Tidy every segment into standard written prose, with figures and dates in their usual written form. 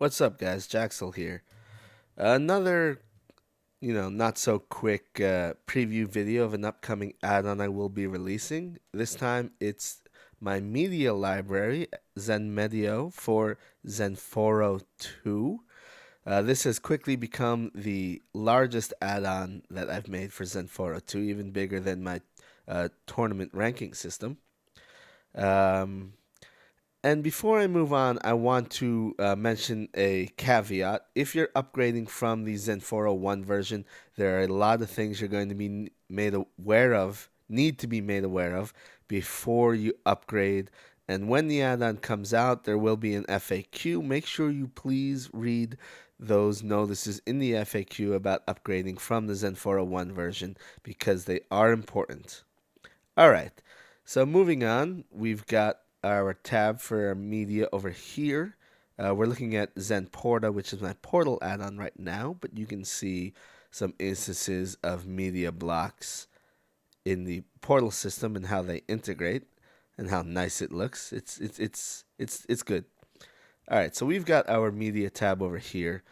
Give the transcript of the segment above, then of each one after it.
What's up, guys? Jaxel here. Another, not so quick preview video of an upcoming add-on I will be releasing. This time it's my media library, XenMedio, for Zenforo 2. This has quickly become the largest add-on that I've made for Zenforo 2, even bigger than my tournament ranking system. Um, And before I move on, I want to mention a caveat. If you're upgrading from the Zen 401 version, there are a lot of things you're going to be made aware of, need to be made aware of before you upgrade. And when the add-on comes out, there will be an FAQ. Make sure you please read those notices in the FAQ about upgrading from the Zen 401 version because they are important. All right. So moving on, we've got our tab for our media over here. We're looking at ZenPorta, which is my portal add-on right now, but you can see some instances of media blocks in the portal system and how they integrate and how nice it looks. It's good. All right, so we've got our media tab over here,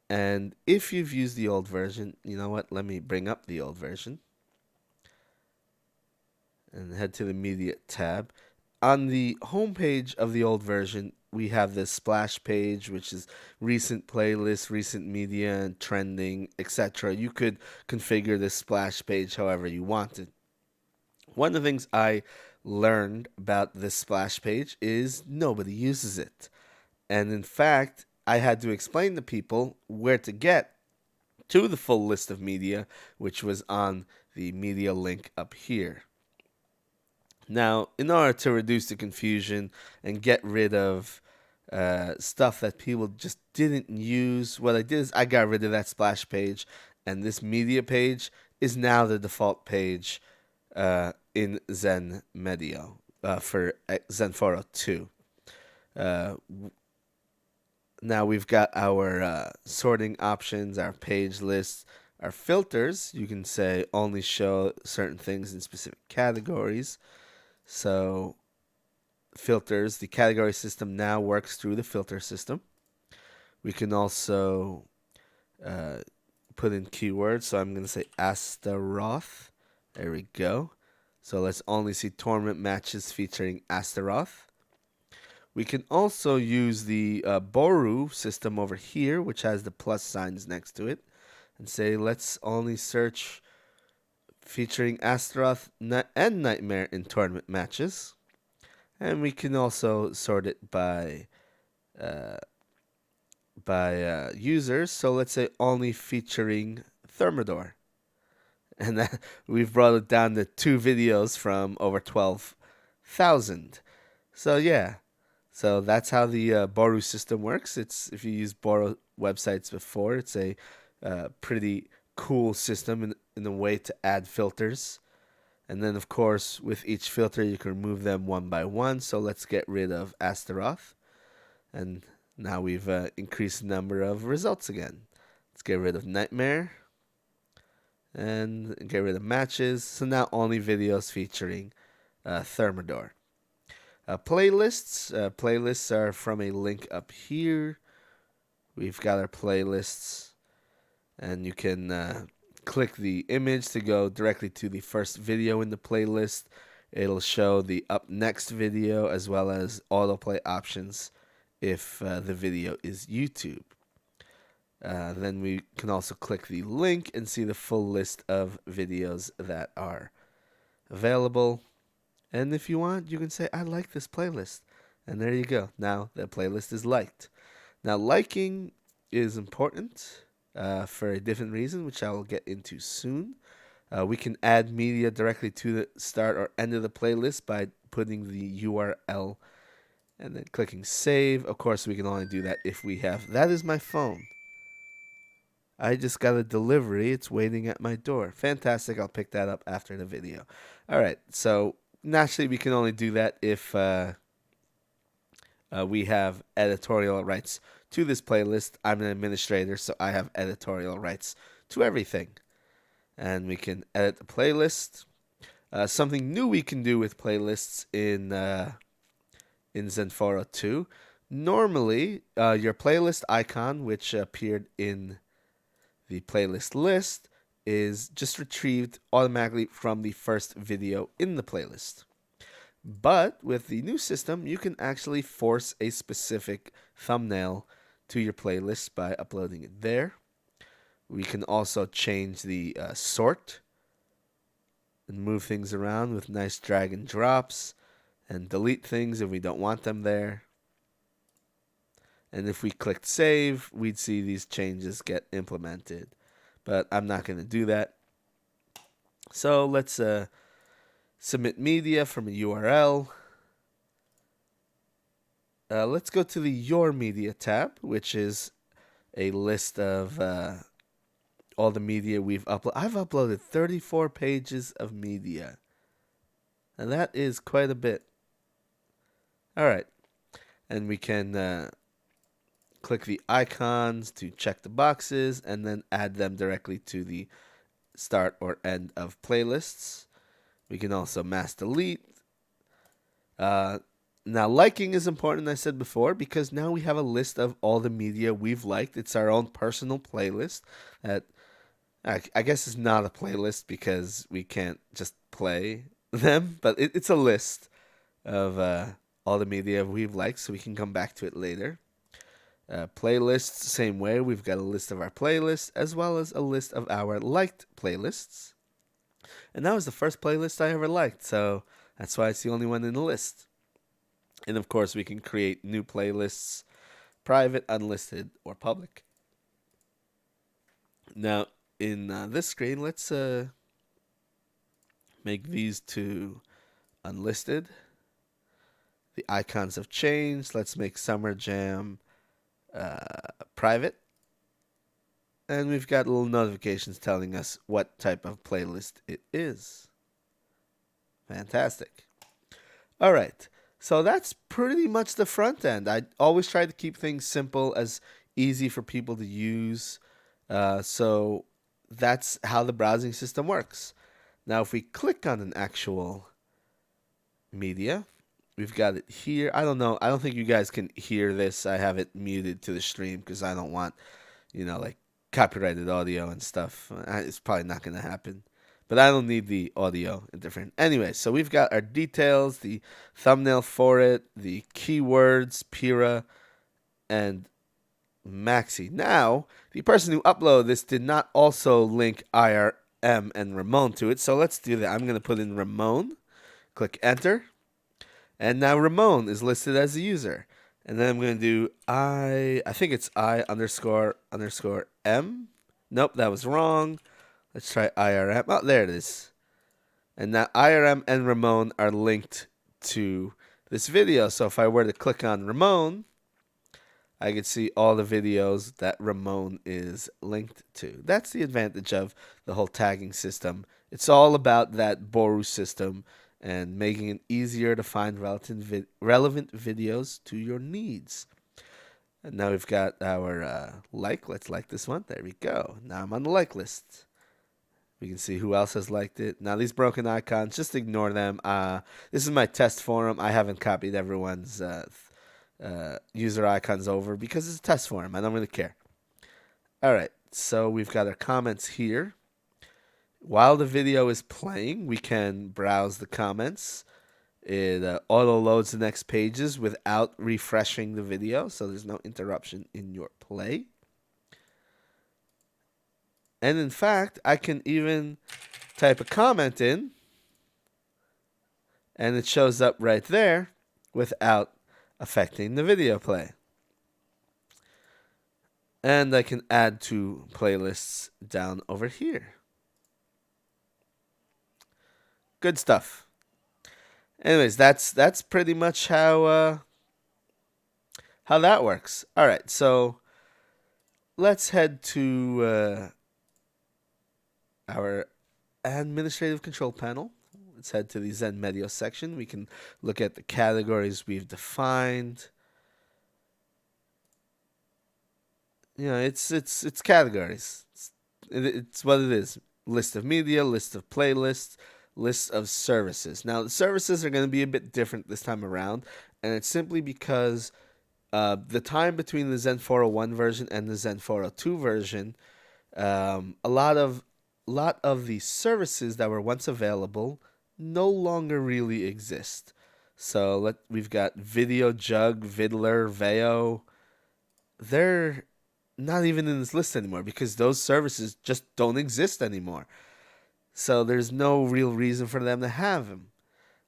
and if you've used the old version, you know what? Let me bring up the old version and head to the media tab. On the home page of the old version, we have this splash page, which is recent playlists, recent media, and trending, etc. You could configure this splash page however you wanted. One of the things I learned about this splash page is nobody uses it. And in fact, I had to explain to people where to get to the full list of media, which was on the media link up here. Now, in order to reduce the confusion and get rid of stuff that people just didn't use, what I did is I got rid of that splash page, and this media page is now the default page in XenMedio for Zenforo 2. Uh, Now we've got our sorting options, our page lists, our filters. You can say only show certain things in specific categories. So filters, the category system now works through the filter system. We can also uh, put in keywords. So I'm going to say Astaroth. There we go. So let's only see tournament matches featuring Astaroth. We can also use the Boru system over here, which has the plus signs next to it, and say let's only search featuring Astaroth and Nightmare in tournament matches. And we can also sort it uh, by users. So let's say only featuring Thermidor, and that we've brought it down to 2 videos from over 12,000. So yeah, so that's how the Boru system works. It's if you use Boru websites before, it's a pretty cool system in a way to add filters. And then, of course, with each filter, you can remove them one by one. So let's get rid of Astaroth. And now we've increased the number of results again. Let's get rid of Nightmare. And get rid of matches. So now only videos featuring Thermidor. Playlists. Playlists are from a link up here. We've got our playlists. And you can click the image to go directly to the first video in the playlist. It'll show the up next video as well as autoplay options if the video is YouTube. Then we can also click the link and see the full list of videos that are available. And if you want, you can say, I like this playlist. And there you go. Now the playlist is liked. Now, liking is important for a different reason, which I will get into soon. We can add media directly to the start or end of the playlist by putting the URL and then clicking save. Of course, we can only do that if we have. That is my phone. I just got a delivery. It's waiting at my door. Fantastic. I'll pick that up after the video. All right. So naturally, we can only do that if we have editorial rights to this playlist. I'm an administrator, so I have editorial rights to everything. And we can edit the playlist. Something new we can do with playlists in Zenforo 2. Normally, your playlist icon, which appeared in the playlist list, is just retrieved automatically from the first video in the playlist. But with the new system, you can actually force a specific thumbnail to your playlist by uploading it there. We can also change the sort and move things around with nice drag and drops, and delete things if we don't want them there. And if we clicked save, we'd see these changes get implemented. But I'm not going to do that. So let's submit media from a URL. Let's go to the Your Media tab, which is a list of all the media we've uploaded. I've uploaded 34 pages of media. And that is quite a bit. All right. And we can click the icons to check the boxes and then add them directly to the start or end of playlists. We can also mass delete. Now, liking is important, I said before, because now we have a list of all the media we've liked. It's our own personal playlist that I guess is not a playlist because we can't just play them, but it's a list of all the media we've liked, so we can come back to it later. Playlists, same way. We've got a list of our playlists as well as a list of our liked playlists. And that was the first playlist I ever liked, so that's why it's the only one in the list. And of course, we can create new playlists, private, unlisted, or public. Now, in this screen, let's make these two unlisted. The icons have changed. Let's make Summer Jam private. And we've got little notifications telling us what type of playlist it is. Fantastic. All right. So that's pretty much the front end. I always try to keep things simple, as easy for people to use. So that's how the browsing system works. Now, if we click on an actual media, we've got it here. I don't know. I don't think you guys can hear this. I have it muted to the stream because I don't want, like copyrighted audio and stuff. It's probably not going to happen. But I don't need the audio different. Anyway, so we've got our details, the thumbnail for it, the keywords, Pira, and Maxi. Now, the person who uploaded this did not also link IRM and Ramon to it, so let's do that. I'm going to put in Ramon, click enter, and now Ramon is listed as a user. And then I'm going to do I think it's I__M. Nope, that was wrong. Let's try IRM. Oh, there it is. And now IRM and Ramon are linked to this video. So if I were to click on Ramon, I could see all the videos that Ramon is linked to. That's the advantage of the whole tagging system. It's all about that Boru system and making it easier to find relevant videos to your needs. And now we've got our like. Let's like this one. There we go. Now I'm on the like list. We can see who else has liked it. Now, these broken icons, just ignore them. This is my test forum. I haven't copied everyone's user icons over because it's a test forum. I don't really care. All right, so we've got our comments here. While the video is playing, we can browse the comments. It auto-loads the next pages without refreshing the video, so there's no interruption in your play. And in fact, I can even type a comment in, and it shows up right there without affecting the video play. And I can add to playlists down over here. Good stuff. Anyways, that's pretty much how that works. All right, so let's head to our administrative control panel. Let's head to the XenMedio section. We can look at the categories we've defined. It's categories. It's what it is. List of media, list of playlists, list of services. Now, the services are going to be a bit different this time around, and it's simply because The time between the Zen 401 version and the Zen 402 version, a lot of the services that were once available no longer really exist. So we've got Video Jug, Vidler, Veo. They're not even in this list anymore because those services just don't exist anymore. So there's no real reason for them to have them.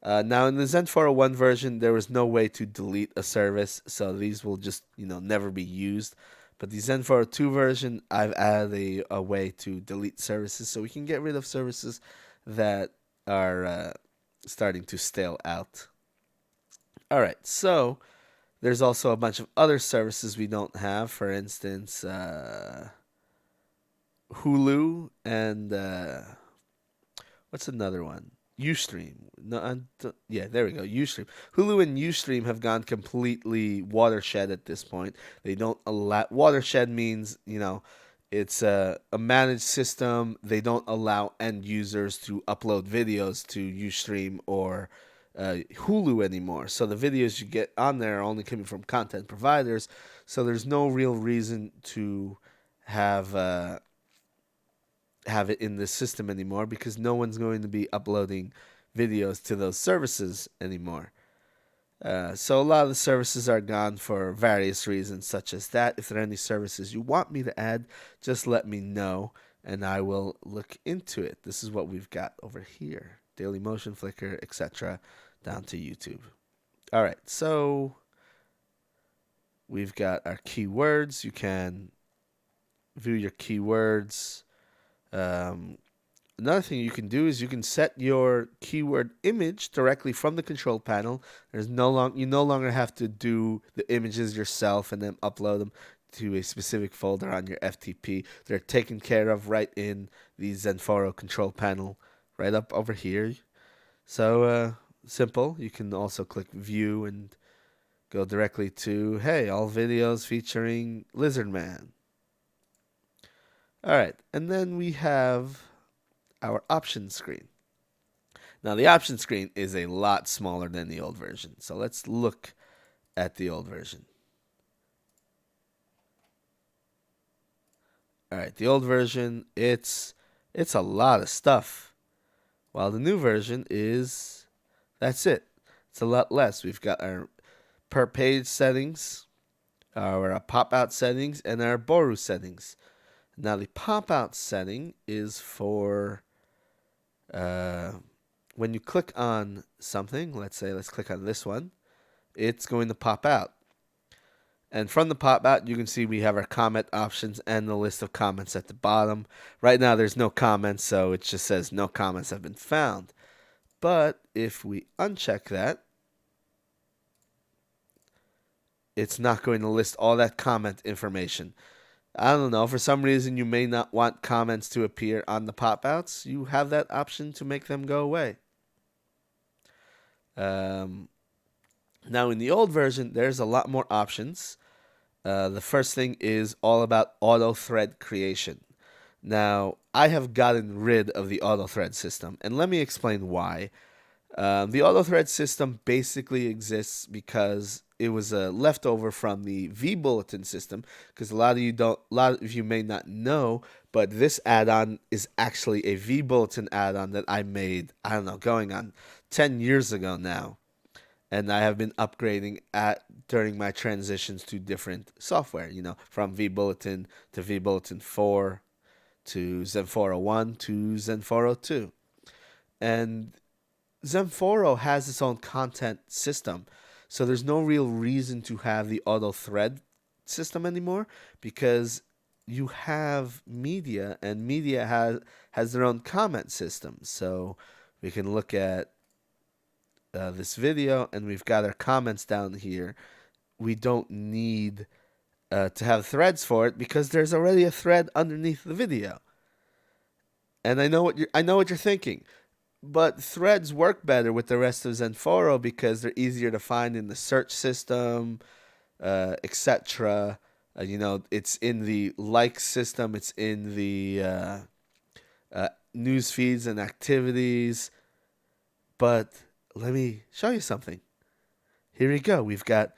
Now in the Zen 401 version, there was no way to delete a service, so these will just never be used. But the Zen 402 version, I've added a way to delete services, so we can get rid of services that are starting to stale out. All right, so there's also a bunch of other services we don't have. For instance, Hulu and what's another one? Ustream. No, yeah, there we go. Ustream. Hulu and Ustream have gone completely watershed at this point. They don't allow. Watershed means it's a managed system. They don't allow end users to upload videos to Ustream or Hulu anymore. So the videos you get on there are only coming from content providers. So there's no real reason to have. Have it in this system anymore because no one's going to be uploading videos to those services anymore. So a lot of the services are gone for various reasons, such as that. If there are any services you want me to add, just let me know, and I will look into it. This is what we've got over here: Daily Motion, Flickr, etc., down to YouTube. All right, so we've got our keywords. You can view your keywords. Another thing you can do is you can set your keyword image directly from the control panel. You no longer have to do the images yourself and then upload them to a specific folder on your FTP. They're taken care of right in the XenMedio control panel, right up over here. So simple. You can also click View and go directly to, hey, all videos featuring Lizardman. All right, and then we have our options screen. Now, the option screen is a lot smaller than the old version. So let's look at the old version. All right, the old version, it's a lot of stuff. While the new version that's it. It's a lot less. We've got our per page settings, our pop-out settings, and our Boru settings. Now, the pop-out setting is for when you click on something. Let's click on this one. It's going to pop out. And from the pop-out, you can see we have our comment options and the list of comments at the bottom. Right now, there's no comments, so it just says no comments have been found. But if we uncheck that, it's not going to list all that comment information. I don't know. For some reason, you may not want comments to appear on the pop-outs. You have that option to make them go away. Now, in the old version, there's a lot more options. The first thing is all about auto thread creation. Now, I have gotten rid of the auto thread system, and let me explain why. The auto thread system basically exists because it was a leftover from the vBulletin system. Because a lot of you may not know, but this add-on is actually a vBulletin add-on that I made. I don't know, going on 10 years ago now. And I have been upgrading during my transitions to different software, from vBulletin to vBulletin 4 to Zen 401 to Zen 402. And XenMedio has its own content system, so there's no real reason to have the auto thread system anymore because you have media, and media has their own comment system. So we can look at this video, and we've got our comments down here. We don't need to have threads for it because there's already a thread underneath the video. And I know what you're thinking, but threads work better with the rest of XenMedio because they're easier to find in the search system, etc. It's in the like system. It's in the news feeds and activities. But let me show you something. Here we go. We've got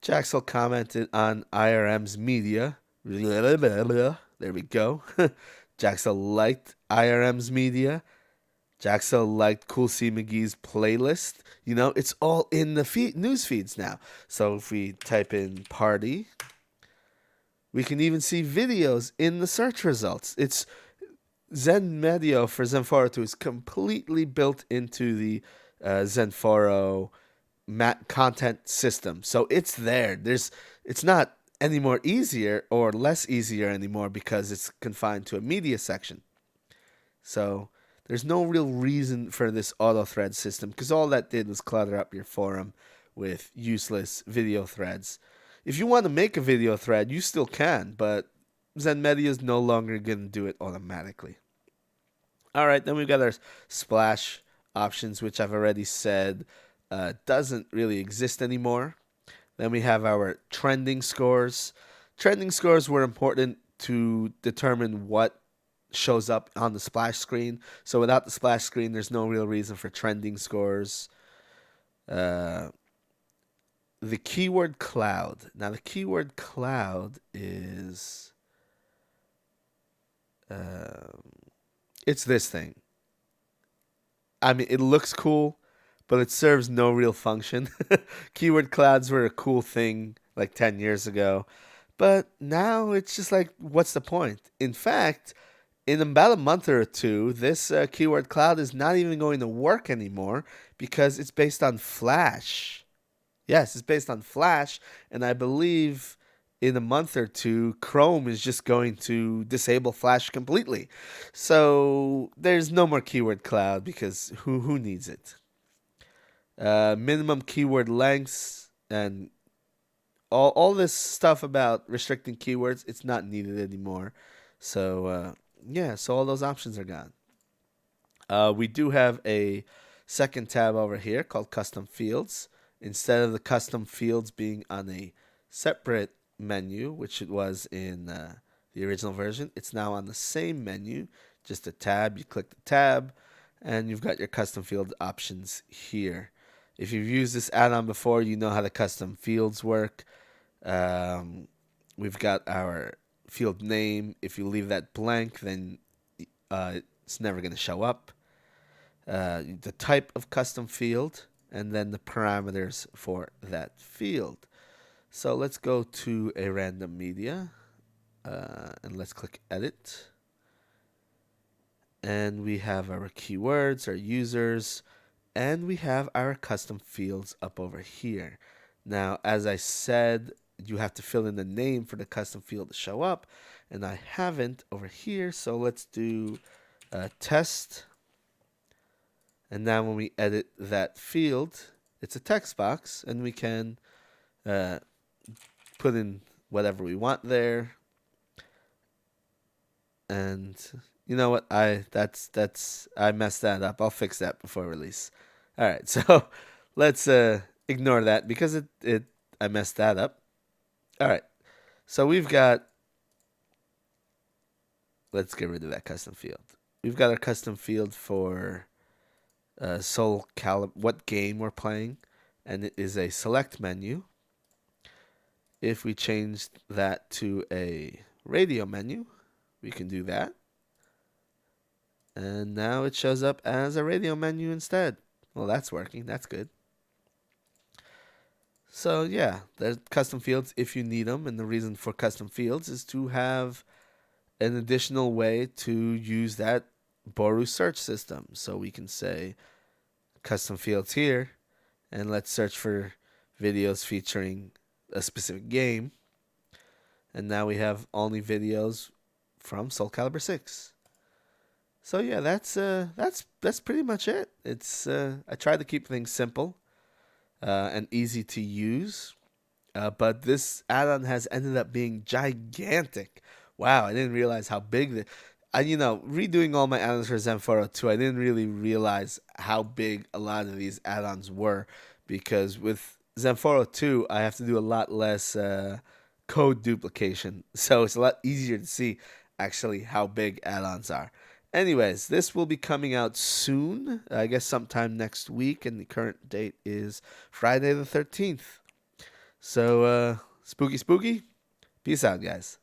Jaxel commented on IRM's media. There we go. Jaxel liked IRM's media. Jaxel liked Cool C McGee's playlist. You know, it's all in the news feeds now. So if we type in party, we can even see videos in the search results. It's XenMedio for Zenforo 2 is completely built into the Zenforo content system. So it's there. It's not any more easier or less easier anymore because it's confined to a media section. So there's no real reason for this auto thread system because all that did was clutter up your forum with useless video threads. If you want to make a video thread, you still can, but ZenMedia is no longer going to do it automatically. All right, then we've got our splash options, which I've already said doesn't really exist anymore. Then we have our trending scores. Trending scores were important to determine what shows up on the splash screen. So without the splash screen, there's no real reason for trending scores. The keyword cloud. Now the keyword cloud is it's this thing. I mean, it looks cool, but it serves no real function. Keyword clouds were a cool thing like 10 years ago, but now it's just like, what's the point? In fact, in about a month or two, this keyword cloud is not even going to work anymore because it's based on Flash. Yes, it's based on Flash, and I believe in a month or two, Chrome is just going to disable Flash completely. So there's no more keyword cloud because who needs it? Minimum keyword lengths and all this stuff about restricting keywords, it's not needed anymore. So yeah, so all those options are gone. We do have a second tab over here called custom fields. Instead of the custom fields being on a separate menu, which it was in the original version, it's now on the same menu, just a tab. You click the tab, and you've got your custom field options here. If you've used this add-on before, you know how the custom fields work. We've got our field name. If you leave that blank, then it's never going to show up. The type of custom field, and then the parameters for that field. So let's go to a random media, and let's click edit. And we have our keywords, our users, and we have our custom fields up over here. Now, as I said, you have to fill in the name for the custom field to show up, and I haven't over here, so let's do test. And now when we edit that field, it's a text box, and we can put in whatever we want there. And you know what? I messed that up. I'll fix that before release. All right, so let's ignore that because I messed that up. All right, so we've got. Let's get rid of that custom field. We've got our custom field for Soul Calibur, what game we're playing, and it is a select menu. If we change that to a radio menu, we can do that. And now it shows up as a radio menu instead. Well, that's working. That's good. So yeah, there's custom fields if you need them. And the reason for custom fields is to have an additional way to use that Boru search system. So we can say custom fields here, and let's search for videos featuring a specific game. And now we have only videos from Soul Calibur 6. So yeah, that's pretty much it. It's I tried to keep things simple and easy to use, but this add-on has ended up being gigantic. Wow, I didn't realize how big redoing all my add-ons for Zenforo 2, I didn't really realize how big a lot of these add-ons were, because with Zenforo 2, I have to do a lot less code duplication, so it's a lot easier to see actually how big add-ons are. Anyways, this will be coming out soon, I guess sometime next week, and the current date is Friday the 13th. So, spooky, spooky. Peace out, guys.